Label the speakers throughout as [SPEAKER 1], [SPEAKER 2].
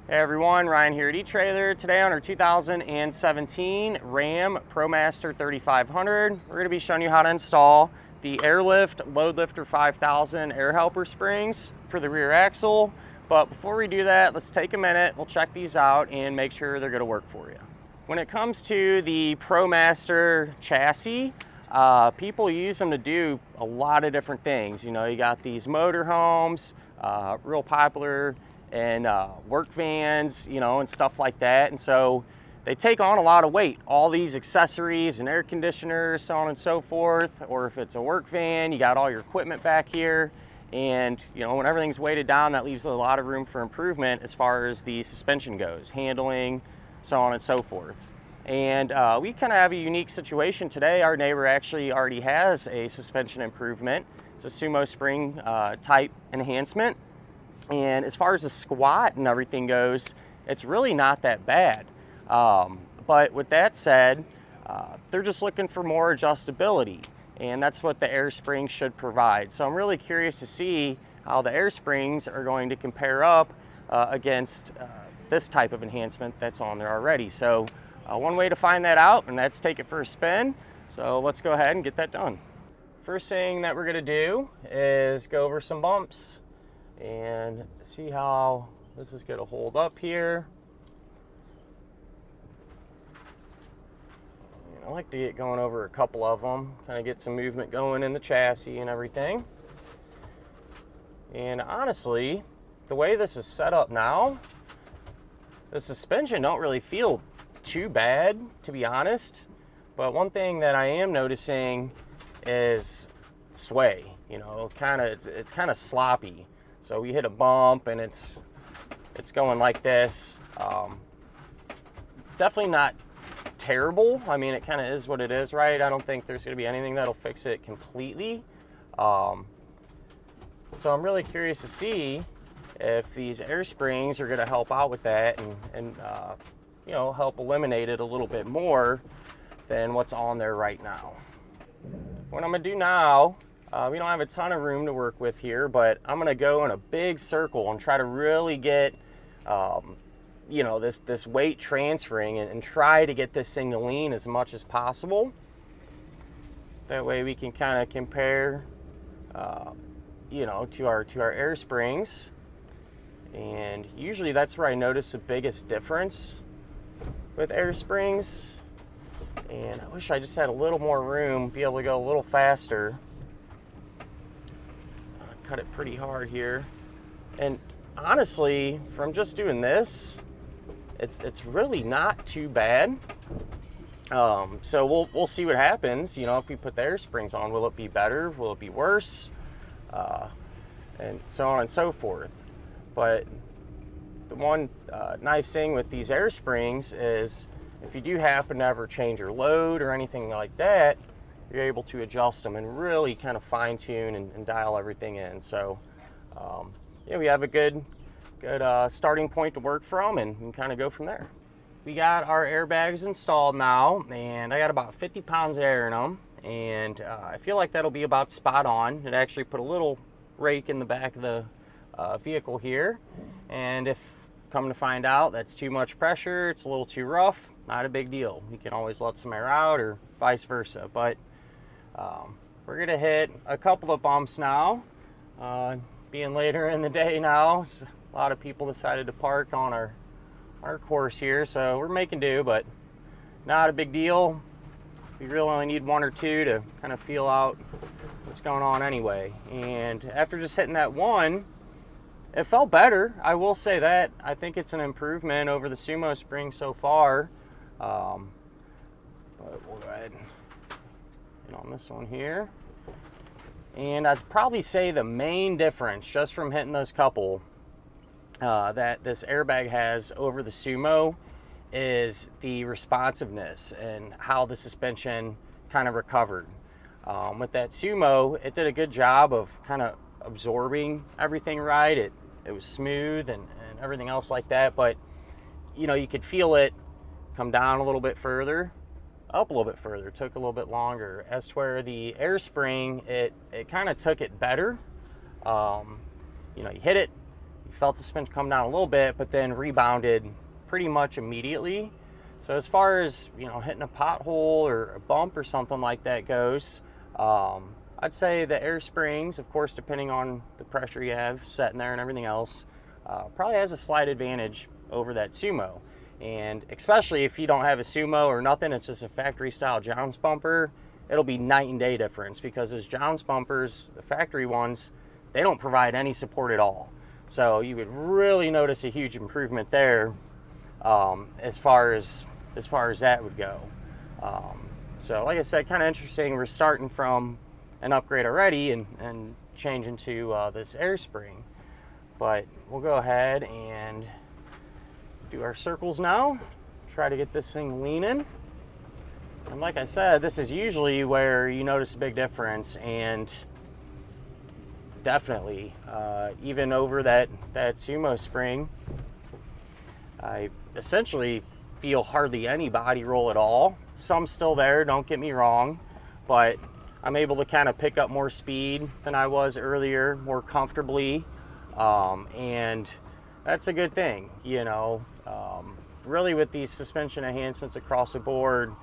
[SPEAKER 1] Hey everyone, Ryan here at etrailer. Today on our 2017 Ram ProMaster 3500, we're going to be showing you how to install the Air Lift LoadLifter 5000 air helper springs for the rear axle. But before we do that, let's take a minute, we'll check these out and make sure they're going to work for you. When it comes to the ProMaster chassis, people use them to do a lot of different things. You know, you got these motorhomes, real popular, and work vans, you know, and stuff like that. And so they take on a lot of weight, all these accessories and air conditioners, so on and so forth. Or if it's a work van, you got all your equipment back here. And, you know, when everything's weighted down, that leaves a lot of room for improvement as far as the suspension goes, handling, so on and so forth. And we kind of have a unique situation today. Our neighbor actually already has a suspension improvement. It's a sumo spring type enhancement. And as far as the squat and everything goes, it's really not that bad. But with that said, they're just looking for more adjustability, and that's what the air springs should provide. So I'm really curious to see how the air springs are going to compare up against this type of enhancement that's on there already. So one way to find that out, and that's take it for a spin. So let's go ahead and get that done. First thing that we're going to do is go over some bumps and see how this is going to hold up here. And I like to get going over a couple of them, kind of get some movement going in the chassis and everything. And honestly, the way this is set up now, the suspension don't really feel too bad, to be honest. But one thing that I am noticing is sway. You know, it's kind of sloppy. So we hit a bump and it's going like this. Definitely not terrible. I mean, it kind of is what it is, right? I don't think there's going to be anything that'll fix it completely. So I'm really curious to see if these air springs are going to help out with that and you know, help eliminate it a little bit more than what's on there right now. What I'm going to do now, we don't have a ton of room to work with here, but I'm going to go in a big circle and try to really get, you know, this weight transferring and try to get this thing to lean as much as possible. That way we can kind of compare, you know, to our air springs. And usually that's where I notice the biggest difference with air springs. And I wish I just had a little more room, be able to go a little faster. Cut it pretty hard here, and honestly, from just doing this, it's really not too bad. So we'll see what happens. You know, if we put the air springs on, will it be better? Will it be worse? And so on and so forth. But the one nice thing with these air springs is if you do happen to ever change your load or anything like that, you're able to adjust them and really kind of fine tune and dial everything in. So yeah, we have a good starting point to work from and kind of go from there. We got our airbags installed now, and I got about 50 pounds of air in them, and I feel like that'll be about spot on. It actually put a little rake in the back of the vehicle here, and if come to find out that's too much pressure, it's a little too rough, not a big deal. You can always let some air out or vice versa. But we're gonna hit a couple of bumps now. Being later in the day now, so a lot of people decided to park on our course here, so we're making do, but not a big deal. We really only need one or two to kind of feel out what's going on anyway. And after just hitting that one, it felt better. I will say that. I think it's an improvement over the sumo spring so far. But we'll go ahead and get on this one here. And I'd probably say the main difference, just from hitting those couple, that this airbag has over the sumo is the responsiveness and how the suspension kind of recovered. With that sumo, it did a good job of kind of absorbing everything right. It was smooth and everything else like that, but you know, you could feel it come down a little bit further, up a little bit further. It took a little bit longer. As to where the air spring, it kind of took it better. You know, you hit it, you felt the suspension come down a little bit, but then rebounded pretty much immediately. So as far as, you know, hitting a pothole or a bump or something like that goes, I'd say the air springs, of course, depending on the pressure you have set in there and everything else, probably has a slight advantage over that Sumo. And especially if you don't have a Sumo or nothing, it's just a factory style Jounce bumper, it'll be night and day difference, because those Jounce bumpers, the factory ones, they don't provide any support at all. So you would really notice a huge improvement there, as far as that would go. So like I said, kind of interesting. We're starting from an upgrade already and changing to this air spring. But we'll go ahead and do our circles now. Try to get this thing leaning. And like I said, this is usually where you notice a big difference, and definitely, even over that Sumo spring, I essentially feel hardly any body roll at all. Some still there, don't get me wrong, but I'm able to kind of pick up more speed than I was earlier, more comfortably, and that's a good thing, you know. Really, with these suspension enhancements across the board,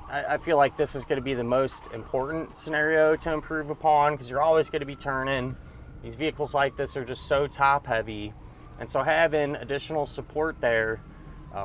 [SPEAKER 1] I feel like this is going to be the most important scenario to improve upon, because you're always going to be turning. These vehicles like this are just so top heavy, and so having additional support there,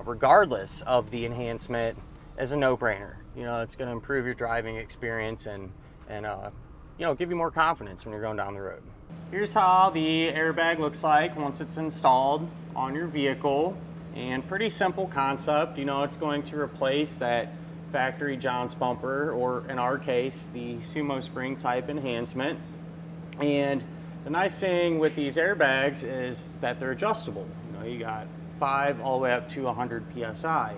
[SPEAKER 1] regardless of the enhancement, is a no-brainer. You know, it's going to improve your driving experience and you know, give you more confidence when you're going down the road. Here's how the airbag looks like once it's installed on your vehicle, and pretty simple concept. You know, it's going to replace that factory Jounce bumper, or in our case, the Sumo spring type enhancement. And the nice thing with these airbags is that they're adjustable. You know, you got 5 all the way up to 100 PSI,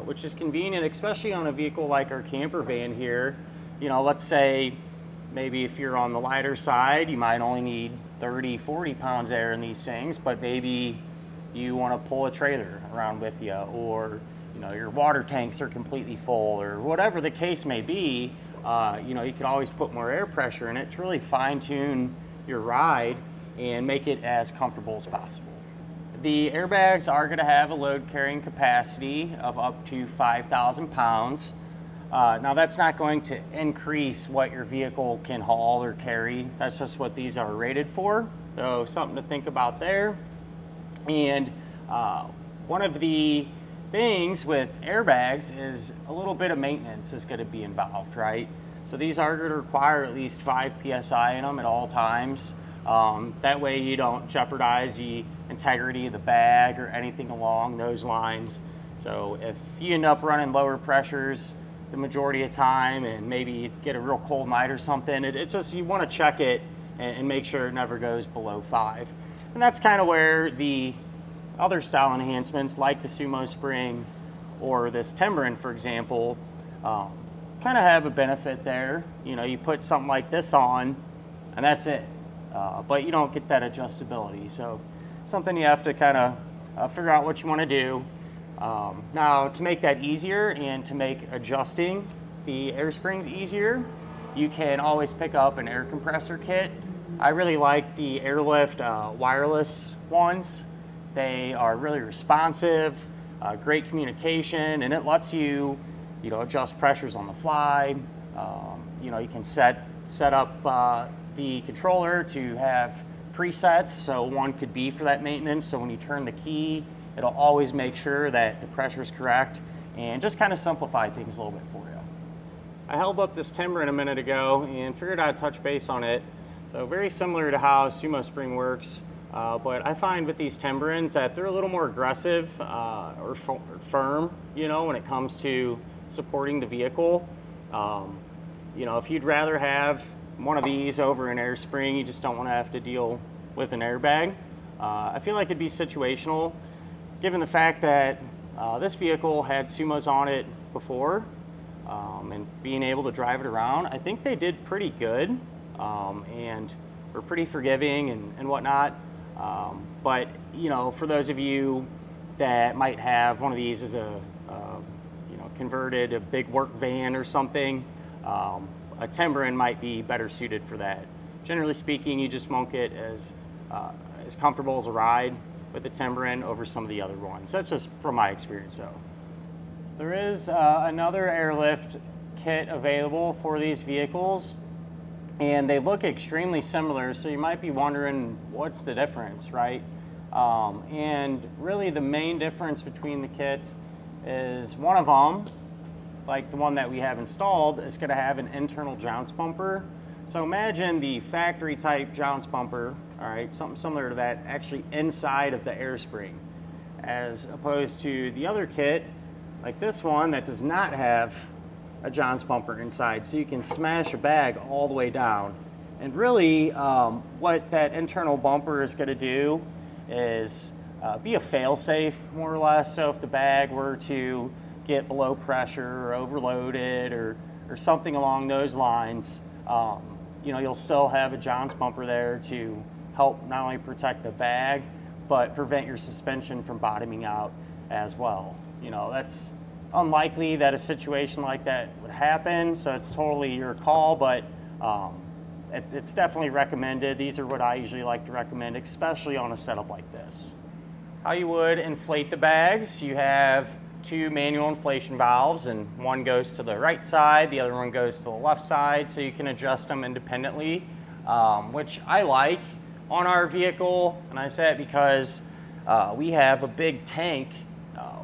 [SPEAKER 1] which is convenient, especially on a vehicle like our camper van here. You know, let's say maybe if you're on the lighter side, you might only need 30, 40 pounds air in these things, but maybe you want to pull a trailer around with you, or you know, your water tanks are completely full, or whatever the case may be. You know, you could always put more air pressure in it to really fine-tune your ride and make it as comfortable as possible. The airbags are going to have a load carrying capacity of up to 5,000 pounds. Now, that's not going to increase what your vehicle can haul or carry. That's just what these are rated for. So something to think about there. And one of the things with airbags is a little bit of maintenance is going to be involved, right? So these are going to require at least 5 PSI in them at all times. That way you don't jeopardize the integrity of the bag or anything along those lines. So if you end up running lower pressures the majority of time, and maybe you get a real cold night or something, it's just, you want to check it and make sure it never goes below 5. And that's kind of where the other style enhancements like the Sumo spring or this Timbren, for example, kind of have a benefit there. You know, you put something like this on and that's it, but you don't get that adjustability. So something you have to kind of figure out what you want to do. Now, to make that easier and to make adjusting the air springs easier, you can always pick up an air compressor kit. I really like the Air Lift wireless ones. They are really responsive, great communication, and it lets you, you know, adjust pressures on the fly. You know, you can set up the controller to have presets. So one could be for that maintenance. So when you turn the key, it'll always make sure that the pressure is correct, and just kind of simplify things a little bit for you. I held up this Timbren a minute ago and figured I'd touch base on it. So very similar to how Sumo spring works, but I find with these Timbrens that they're a little more aggressive or firm, you know, when it comes to supporting the vehicle. You know, if you'd rather have one of these over an air spring, you just don't want to have to deal with an airbag. I feel like it'd be situational, given the fact that this vehicle had Sumos on it before, and being able to drive it around, I think they did pretty good, and were pretty forgiving and whatnot. But you know, for those of you that might have one of these as a you know, converted, a big work van or something, a Timbren might be better suited for that. Generally speaking, you just won't get as as comfortable as a ride with the Timberin over some of the other ones. That's just from my experience though. There is another airlift kit available for these vehicles, and they look extremely similar, so you might be wondering what's the difference, right? And really the main difference between the kits is one of them, like the one that we have installed, is going to have an internal jounce bumper. So imagine the factory type jounce bumper, all right, something similar to that, actually inside of the air spring, as opposed to the other kit, like this one, that does not have a jounce bumper inside. So you can smash a bag all the way down. And really, what that internal bumper is going to do is be a fail-safe, more or less. So if the bag were to get below pressure or overloaded or something along those lines, you know, you'll still have a jounce bumper there to help not only protect the bag, but prevent your suspension from bottoming out as well. You know, that's unlikely that a situation like that would happen, so it's totally your call, but it's definitely recommended. These are what I usually like to recommend, especially on a setup like this. How you would inflate the bags: you have two manual inflation valves, and one goes to the right side, the other one goes to the left side, so you can adjust them independently, which I like on our vehicle. And I say it because we have a big tank,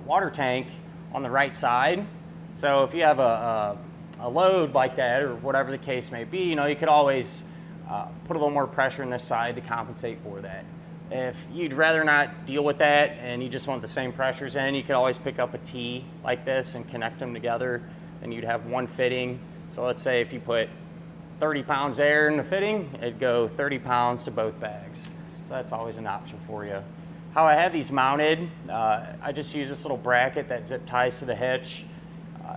[SPEAKER 1] water tank, on the right side. So if you have a load like that, or whatever the case may be, you know, you could always put a little more pressure in this side to compensate for that. If you'd rather not deal with that and you just want the same pressures in, you could always pick up a T like this and connect them together, and you'd have one fitting. So let's say if you put 30 pounds air in the fitting, it'd go 30 pounds to both bags. So that's always an option for you. How I have these mounted, I just use this little bracket that zip ties to the hitch.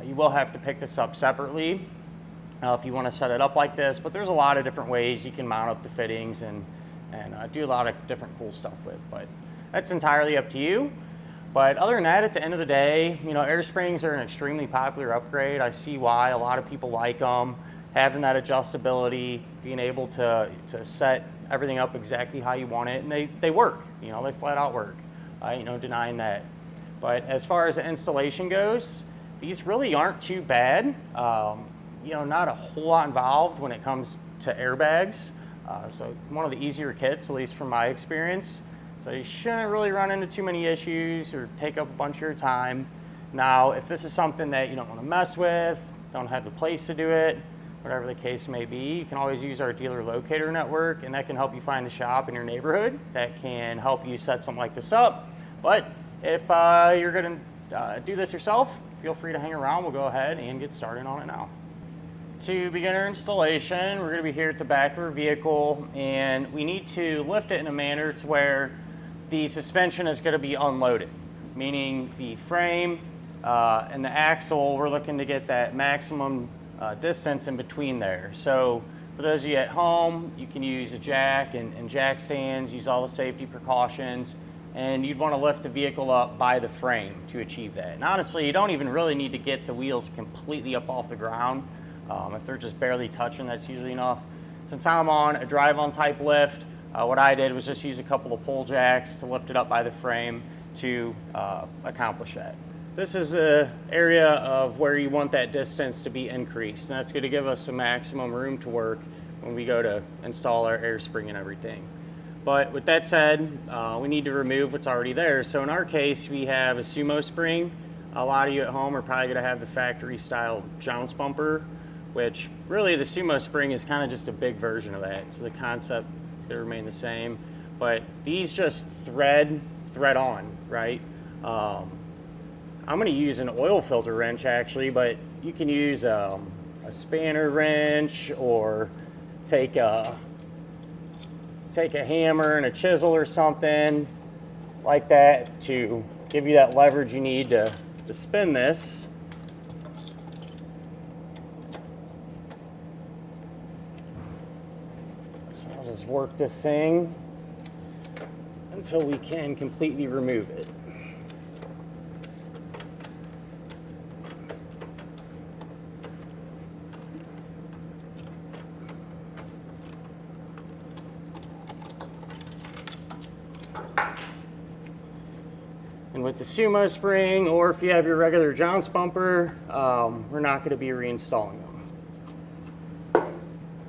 [SPEAKER 1] You will have to pick this up separately if you want to set it up like this, but there's a lot of different ways you can mount up the fittings and do a lot of different cool stuff with, but that's entirely up to you. But other than that, at the end of the day, you know, air springs are an extremely popular upgrade. I see why a lot of people like them. Having that adjustability, being able to set everything up exactly how you want it, and they work, you know, they flat out work. You know, denying that. But as far as the installation goes, these really aren't too bad. You know, not a whole lot involved when it comes to airbags. So one of the easier kits, at least from my experience. So you shouldn't really run into too many issues or take up a bunch of your time. Now, if this is something that you don't want to mess with, don't have the place to do it, whatever the case may be, you can always use our dealer locator network, and that can help you find a shop in your neighborhood that can help you set something like this up. But if you're going to do this yourself, feel free to hang around. We'll go ahead and get started on it now. To begin our installation, we're going to be here at the back of our vehicle, and we need to lift it in a manner to where the suspension is going to be unloaded, meaning the frame and the axle, we're looking to get that maximum distance in between there. So for those of you at home, you can use a jack and jack stands, use all the safety precautions, and you'd want to lift the vehicle up by the frame to achieve that. And honestly, you don't even really need to get the wheels completely up off the ground. If they're just barely touching, that's usually enough. Since I'm on a drive-on type lift, what I did was just use a couple of pull jacks to lift it up by the frame to accomplish that. This is the area of where you want that distance to be increased, and that's going to give us some maximum room to work when we go to install our air spring and everything. But with that said, we need to remove what's already there. So in our case, we have a sumo spring. A lot of you at home are probably going to have the factory style jounce bumper, which really the sumo spring is kind of just a big version of that. So the concept is going to remain the same, but these just thread on, right? I'm going to use an oil filter wrench actually, but you can use a spanner wrench, or take a hammer and a chisel or something like that to give you that leverage you need to spin this. So I'll just work this thing until we can completely remove it. with the sumo spring, or if you have your regular jounce bumper, we're not going to be reinstalling them.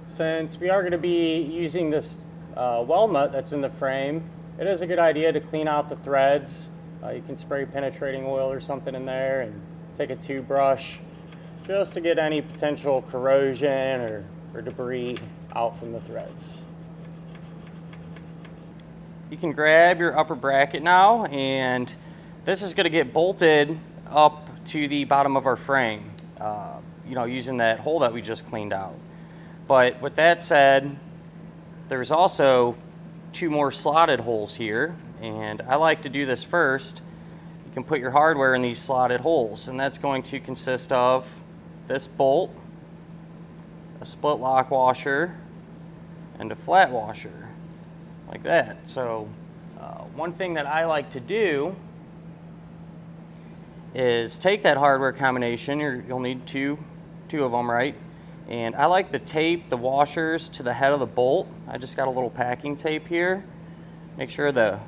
[SPEAKER 1] Since we are going to be using this well nut that's in the frame, it is a good idea to clean out the threads. You can spray penetrating oil or something in there and take a toothbrush just to get any potential corrosion or debris out from the threads. You can grab your upper bracket now, and this is going to get bolted up to the bottom of our frame, you know, using that hole that we just cleaned out. But with that said, there's also 2 more slotted holes here, and I like to do this first. You can put your hardware in these slotted holes, and that's going to consist of this bolt, a split lock washer, and a flat washer, like that. So one thing that I like to do is take that hardware combination. You'll need two of them, right? And I like to tape the washers to the head of the bolt. I just got a little packing tape here. Make sure the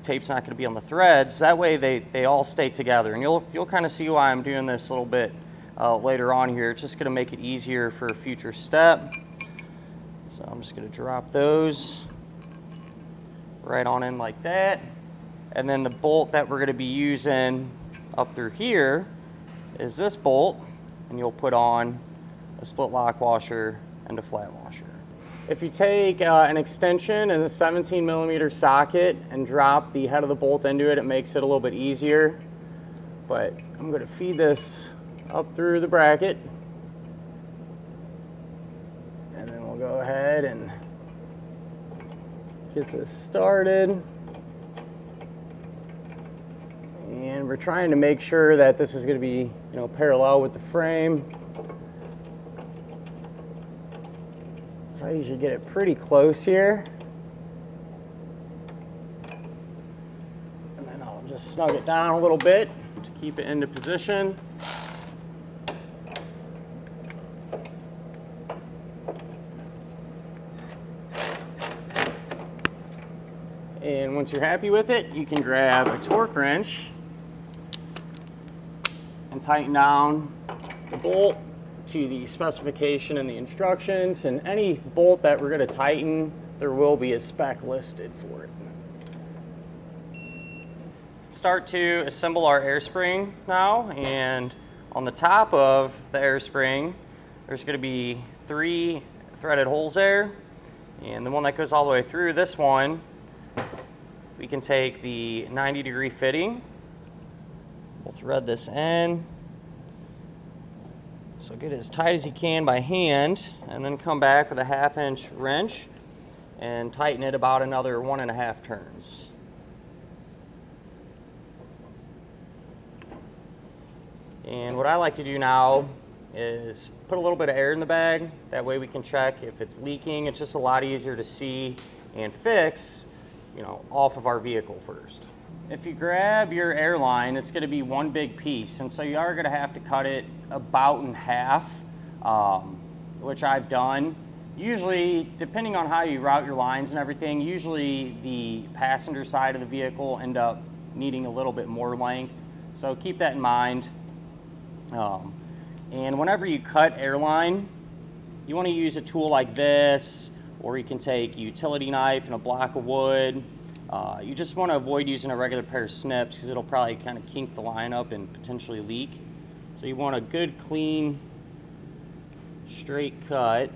[SPEAKER 1] tape's not going to be on the threads. That way they all stay together. And you'll kind of see why I'm doing this a little bit later on here. It's just going to make it easier for a future step. So I'm just going to drop those right on in like that. And then the bolt that we're going to be using up through here is this bolt, and you'll put on a split lock washer and a flat washer. If you take an extension and a 17mm socket and drop the head of the bolt into it, it makes it a little bit easier. But I'm going to feed this up through the bracket, and then we'll go ahead and get this started. And we're trying to make sure that this is going to be, parallel with the frame. So I usually get it pretty close here. And then I'll just snug it down a little bit to keep it into position. And once you're happy with it, you can grab a torque wrench and tighten down the bolt to the specification and the instructions. And any bolt that we're going to tighten, there will be a spec listed for it. Start to assemble our air spring now, and on the top of the air spring, there's going to be 3 threaded holes there, and the one that goes all the way through, this one, we can take the 90-degree fitting. We'll thread this in. So get it as tight as you can by hand, and then come back with a 1/2-inch wrench and tighten it about another 1.5 turns. And what I like to do now is put a little bit of air in the bag. That way we can check if it's leaking. It's just a lot easier to see and fix, off of our vehicle first. If you grab your air line, it's going to be one big piece, and so you are going to have to cut it about in half, which I've done. Usually, depending on how you route your lines and everything, usually the passenger side of the vehicle end up needing a little bit more length, so keep that in mind. And whenever you cut air line, you want to use a tool like this, or you can take a utility knife and a block of wood. You just want to avoid using a regular pair of snips because it'll probably kind of kink the line up and potentially leak. So you want a good, clean, straight cut.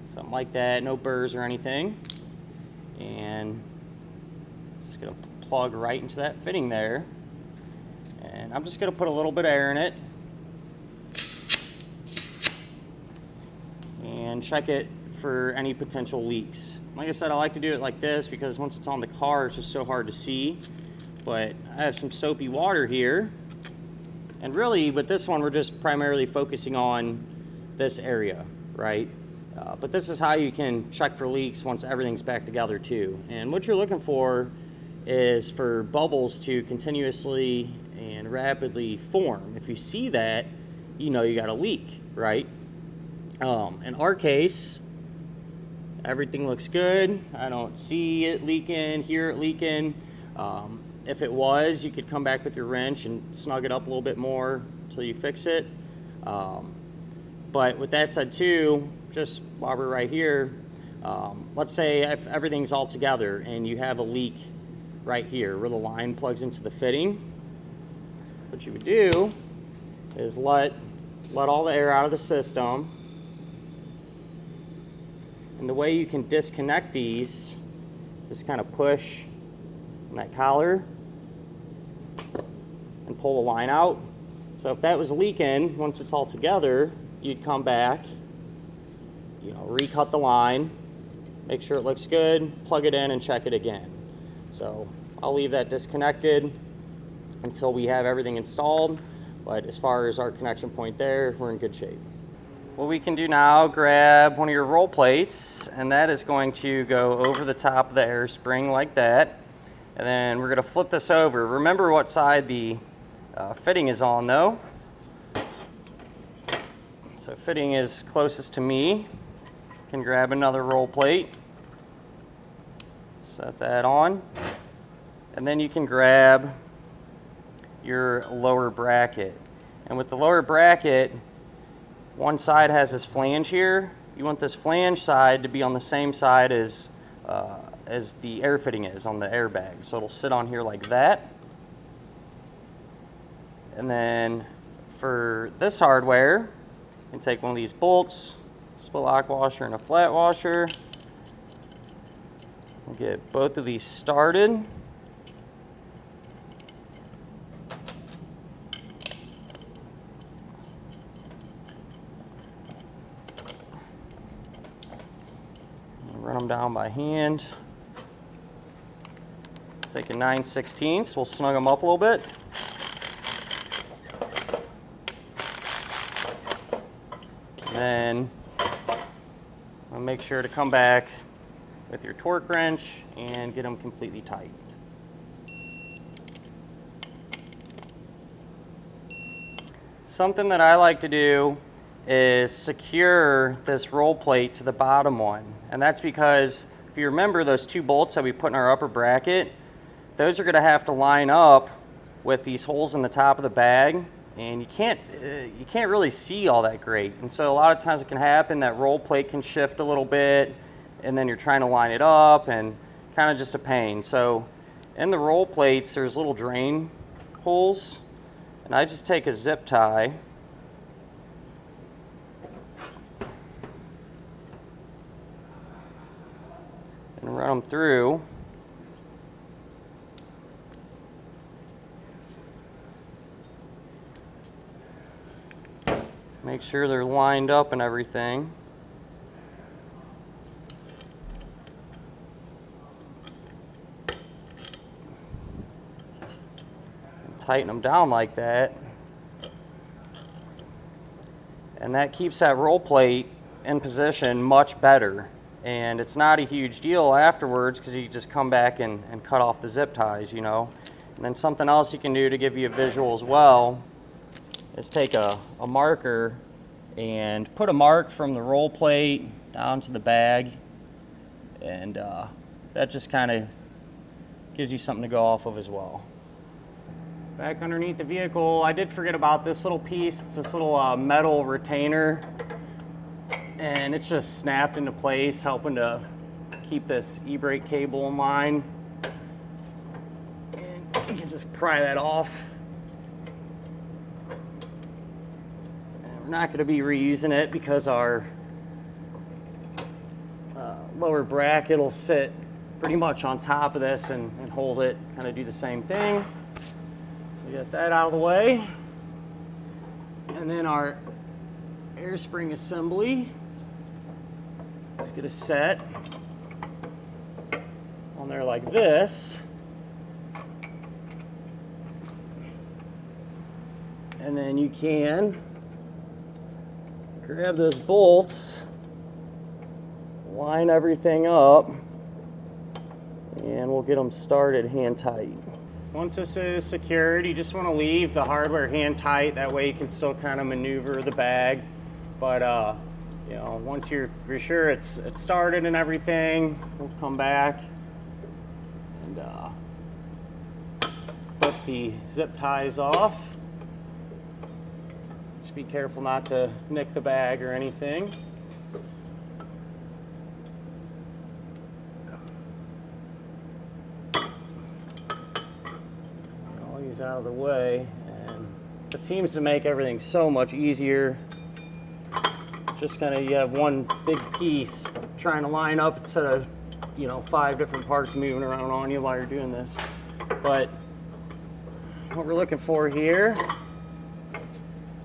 [SPEAKER 1] Something like that, no burrs or anything. And just going to plug right into that fitting there. And I'm just going to put a little bit of air in it. And check it for any potential leaks. Like I said, I like to do it like this because once it's on the car, it's just so hard to see. But I have some soapy water here. And really, with this one, we're just primarily focusing on this area, right? But this is how you can check for leaks once everything's back together too. And what you're looking for is for bubbles to continuously and rapidly form. If you see that, you know you got a leak, right? In our case, everything looks good. I don't see it leaking, hear it leaking. If it was, you could come back with your wrench and snug it up a little bit more until you fix it. But with that said too, just while we're right here, let's say if everything's all together and you have a leak right here where the line plugs into the fitting, what you would do is let all the air out of the system. And the way you can disconnect these, just kind of push on that collar and pull the line out. So if that was leaking, once it's all together, you'd come back, you know, recut the line, make sure it looks good, plug it in and check it again. So I'll leave that disconnected until we have everything installed, but as far as our connection point there, we're in good shape. What we can do now, grab one of your roll plates, and that is going to go over the top of the air spring like that. And then we're going to flip this over. Remember what side the fitting is on though. So fitting is closest to me. You can grab another roll plate, set that on, and then you can grab your lower bracket. And with the lower bracket, one side has this flange here. You want this flange side to be on the same side as the air fitting is on the airbag. So it'll sit on here like that. And then for this hardware, you can take one of these bolts, split lock washer and a flat washer. We'll get both of these started. Run them down by hand. Take a 9/16, we'll snug them up a little bit. And then I'll make sure to come back with your torque wrench and get them completely tight. Something that I like to do is secure this roll plate to the bottom one. And that's because if you remember those two bolts that we put in our upper bracket, those are going to have to line up with these holes in the top of the bag, and you can't really see all that great. And so a lot of times it can happen that roll plate can shift a little bit, and then you're trying to line it up, and kind of just a pain. So in the roll plates there's little drain holes, and I just take a zip tie and run them through. Make sure they're lined up and everything. And tighten them down like that. And that keeps that roll plate in position much better. And it's not a huge deal afterwards because you just come back and cut off the zip ties, you know. And then something else you can do to give you a visual as well is take a marker and put a mark from the roll plate down to the bag, and that just kind of gives you something to go off of as well. Back underneath the vehicle, I did forget about this little piece. It's this little metal retainer, and it's just snapped into place, helping to keep this e-brake cable in line. And you can just pry that off. We're not going to be reusing it because our lower bracket will sit pretty much on top of this and hold it, kind of do the same thing. So get that out of the way. And then our air spring assembly, let's get a set on there like this. And then you can grab those bolts, line everything up, and we'll get them started hand tight. Once this is secured, you just want to leave the hardware hand tight. That way you can still kind of maneuver the bag. But you know, once you're sure it's started and everything, we'll come back and the zip ties off. Just be careful not to nick the bag or anything. All these out of the way, and it seems to make everything so much easier. Just kind of, you have one big piece trying to line up instead of, you know, 5 different parts moving around on you while you're doing this. But what we're looking for here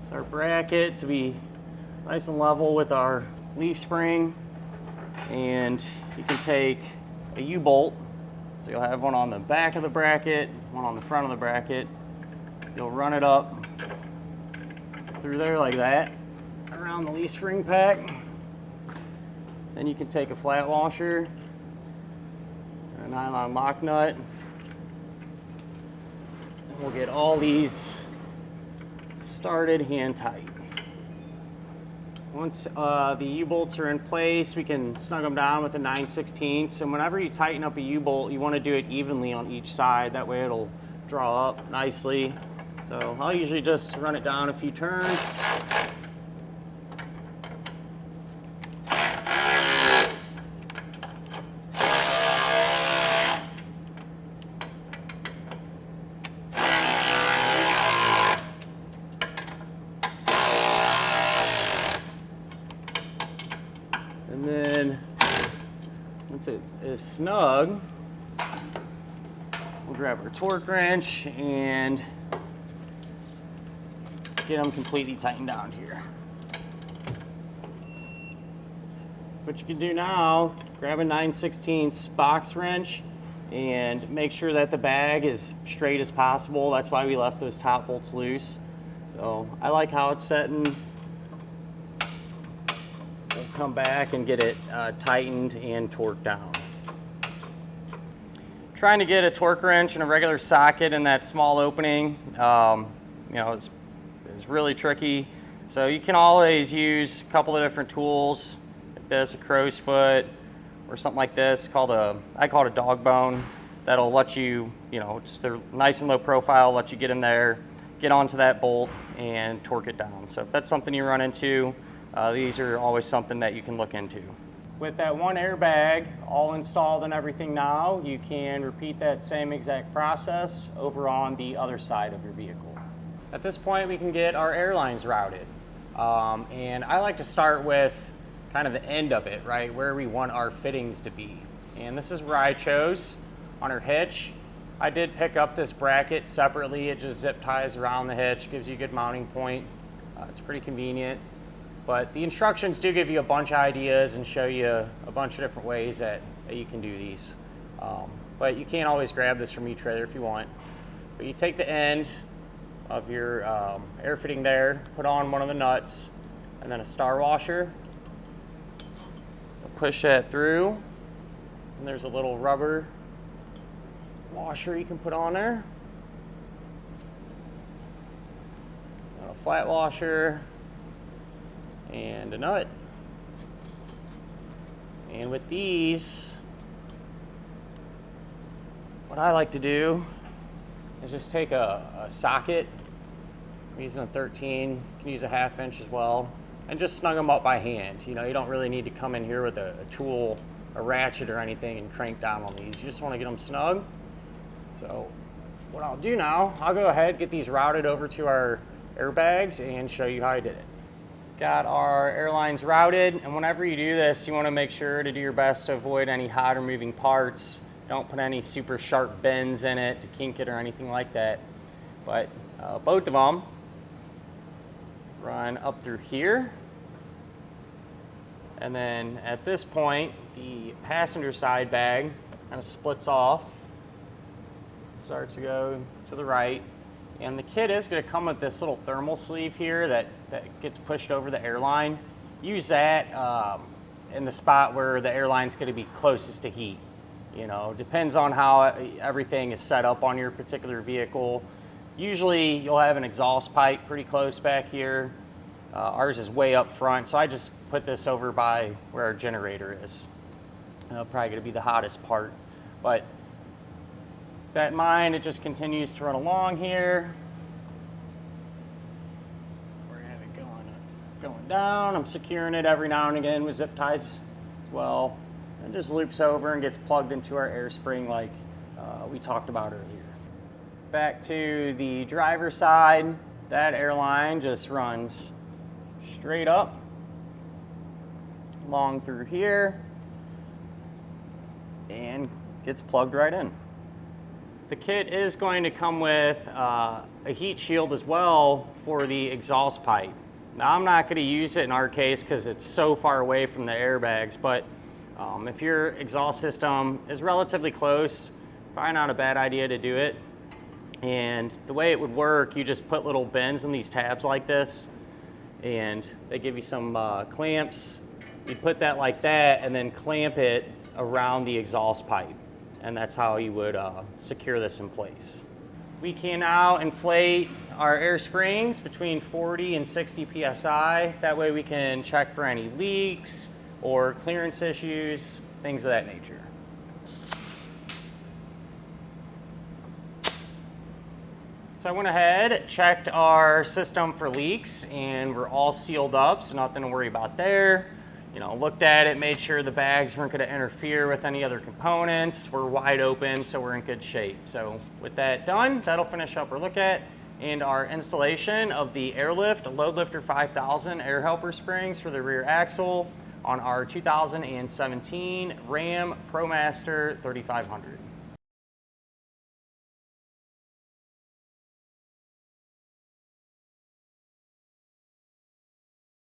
[SPEAKER 1] is our bracket to be nice and level with our leaf spring. And you can take a U-bolt, so you'll have one on the back of the bracket, one on the front of the bracket. You'll run it up through there like that, around the leaf spring pack. Then you can take a flat washer, a nylon lock nut, and we'll get all these started hand tight. Once the U-bolts are in place, we can snug them down with a 9/16. And whenever you tighten up a U-bolt, you want to do it evenly on each side. That way it'll draw up nicely. So I'll usually just run it down a few turns. And then once it is snug, we'll grab our torque wrench and get them completely tightened down here. What you can do now, grab a 9/16 box wrench and make sure that the bag is straight as possible. That's why we left those top bolts loose. So I like how it's setting. We'll come back and get it tightened and torqued down. Trying to get a torque wrench in a regular socket in that small opening, you know, is really tricky. So you can always use a couple of different tools like this, a crow's foot or something like this, I call it a dog bone. That'll let you, they're nice and low profile, let you get in there, get onto that bolt and torque it down. So if that's something you run into, these are always something that you can look into. With that one airbag all installed and everything now, you can repeat that same exact process over on the other side of your vehicle. At this point, we can get our airlines routed. And I like to start with kind of the end of it, right? Where we want our fittings to be. And this is where I chose on our hitch. I did pick up this bracket separately. It just zip ties around the hitch, gives you a good mounting point. It's pretty convenient. But the instructions do give you a bunch of ideas and show you a bunch of different ways that you can do these. But you can't always grab this from eTrailer if you want. But you take the end of your air fitting there, put on one of the nuts, and then a star washer. Push that through, and there's a little rubber washer you can put on there. A flat washer, and a nut. And with these, what I like to do is just take a socket. I'm using a 13, you can use a 1/2 inch as well, and just snug them up by hand. You don't really need to come in here with a tool, a ratchet or anything and crank down on these. You just want to get them snug. So what I'll do now, I'll go ahead, get these routed over to our airbags and show you how I did it. Got our airlines routed, and whenever you do this, you want to make sure to do your best to avoid any hot or moving parts. Don't put any super sharp bends in it to kink it or anything like that. But both of them run up through here. And then at this point, the passenger side bag kind of splits off. Starts to go to the right. And the kit is going to come with this little thermal sleeve here that gets pushed over the airline. Use that in the spot where the airline's going to be closest to heat. Depends on how everything is set up on your particular vehicle. Usually you'll have an exhaust pipe pretty close back here. Ours is way up front, so I just put this over by where our generator is. Probably going to be the hottest part. But That in mind, it just continues to run along here. We're gonna have it going down. I'm securing it every now and again with zip ties as well. It just loops over and gets plugged into our air spring like we talked about earlier. Back to the driver's side, that airline just runs straight up, along through here, and gets plugged right in. The kit is going to come with a heat shield as well for the exhaust pipe. Now I'm not going to use it in our case because it's so far away from the airbags, but if your exhaust system is relatively close, probably not a bad idea to do it. And the way it would work, you just put little bends in these tabs like this, and they give you some clamps. You put that like that and then clamp it around the exhaust pipe, and that's how you would secure this in place. We can now inflate our air springs between 40 and 60 psi. That way we can check for any leaks or clearance issues, things of that nature. So I went ahead, checked our system for leaks, and we're all sealed up, so nothing to worry about there. You know, looked at it, made sure the bags weren't going to interfere with any other components. We're wide open, so we're in good shape. So with that done, that'll finish up our look at and our installation of the Air Lift LoadLifter 5000 air helper springs for the rear axle on our 2017 Ram ProMaster 3500.